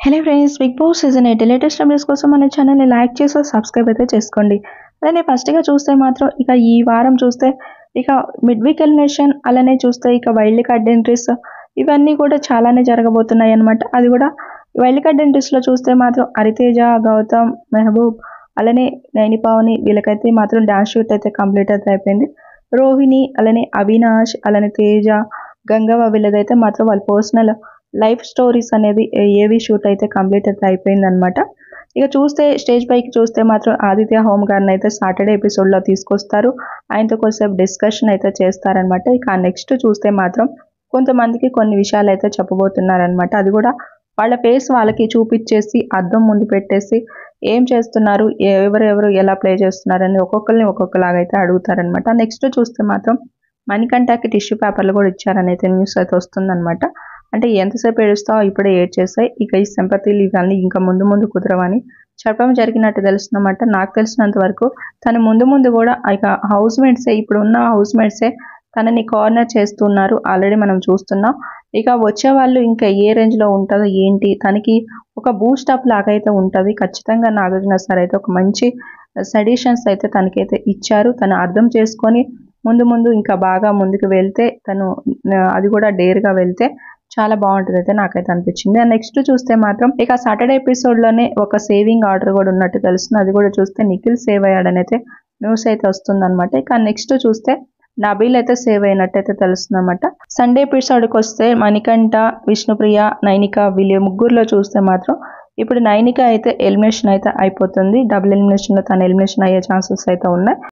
Hello friends, Bigg Boss season 8 latest updates కోసం మన ఛానల్ని లైక్ చేసి సబ్స్క్రైబ్ అయితే చేసుకోండి. అలానే ఫస్ట్గా చూస్తే మాత్రం ఇక ఈ వారం చూస్తే ఇక మిడ్ వీక్ ఎలిమినేషన్, అలానే చూస్తే ఇక వైల్డ్ కార్డ్ ఎంట్రీస్ ఇవన్నీ కూడా చాలానే జరగబోతున్నాయి అనమాట. అది కూడా వైల్డ్ కార్డ్ ఎంట్రీస్లో చూస్తే మాత్రం హరితేజ, గౌతమ్, మెహబూబ్, అలానే నైని పావని వీళ్ళకైతే మాత్రం డాన్స్ షూట్ అయితే కంప్లీట్ అయితే అయిపోయింది. రోహిణి, అలానే అవినాష్, అలానే తేజ, గంగవ్వ వీళ్ళదైతే మాత్రం వాళ్ళ పర్సనల్ లైఫ్ స్టోరీస్ అనేది ఏవి షూట్ అయితే కంప్లీట్ అయితే అయిపోయింది అనమాట. ఇక చూస్తే స్టేజ్ పైకి చూస్తే మాత్రం ఆదిత్య హోమ్ గారిని అయితే సాటర్డే ఎపిసోడ్లో తీసుకొస్తారు. ఆయనతో కొద్దిసేపు డిస్కషన్ అయితే చేస్తారనమాట. ఇక నెక్స్ట్ చూస్తే మాత్రం కొంతమందికి కొన్ని విషయాలు అయితే చెప్పబోతున్నారనమాట. అది కూడా వాళ్ళ ఫేస్ వాళ్ళకి చూపించేసి అద్దం ముందు పెట్టేసి ఏం చేస్తున్నారు, ఎవరెవరు ఎలా ప్లే చేస్తున్నారని ఒక్కొక్కరిని ఒక్కొక్కలాగా అయితే అడుగుతారనమాట. నెక్స్ట్ చూస్తే మాత్రం మణికంఠకి టిష్యూ పేపర్లు కూడా ఇచ్చారని అయితే న్యూస్ అయితే వస్తుందన్నమాట. అంటే ఎంతసేపు ఏడుస్తావు, ఇప్పుడే ఏడ్చేస్తాయి, ఇక ఈ సింపతీలు ఇవన్నీ ఇంకా ముందు ముందు కుదరవని చెప్పడం జరిగినట్టు తెలుస్తుందన్నమాట. నాకు తెలిసినంత వరకు తను ముందు ముందు కూడా ఇక హౌస్ మేట్సే, ఇప్పుడు ఉన్న హౌస్ మేట్సే తనని కార్నర్ చేస్తున్నారు. ఆల్రెడీ మనం చూస్తున్నాం. ఇక వచ్చే వాళ్ళు ఇంకా ఏ రేంజ్లో ఉంటుందో ఏంటి, తనకి ఒక బూస్ట్ అప్ లాగా అయితే ఉంటుంది. ఖచ్చితంగా నాగార్జున సార్ అయితే ఒక మంచి సజెషన్స్ అయితే తనకైతే ఇచ్చారు. తను అర్థం చేసుకొని ముందు ముందు ఇంకా బాగా ముందుకు వెళ్తే, తను అది కూడా డేర్గా వెళ్తే చాలా బాగుంటుంది అయితే నాకైతే అనిపించింది. నెక్స్ట్ చూస్తే మాత్రం ఇక సాటర్డే ఎపిసోడ్లోనే ఒక సేవింగ్ ఆర్డర్ కూడా ఉన్నట్టు తెలుస్తుంది. అది కూడా చూస్తే నిఖిల్ సేవ్ అయ్యాడని అయితే న్యూస్ అయితే వస్తుందన్నమాట. ఇక నెక్స్ట్ చూస్తే నబీల్ అయితే సేవ్ అయినట్టయితే తెలుస్తుంది అనమాట. సండే ఎపిసోడ్కి వస్తే మణికంఠ, విష్ణుప్రియ, నైనిక వీళ్ళ ముగ్గురులో చూస్తే మాత్రం ఇప్పుడు నైనిక అయితే ఎలిమినేషన్ అయితే అయిపోతుంది. డబుల్ ఎలిమినేషన్లో తను ఎలిమినేషన్ అయ్యే ఛాన్సెస్ అయితే ఉన్నాయి.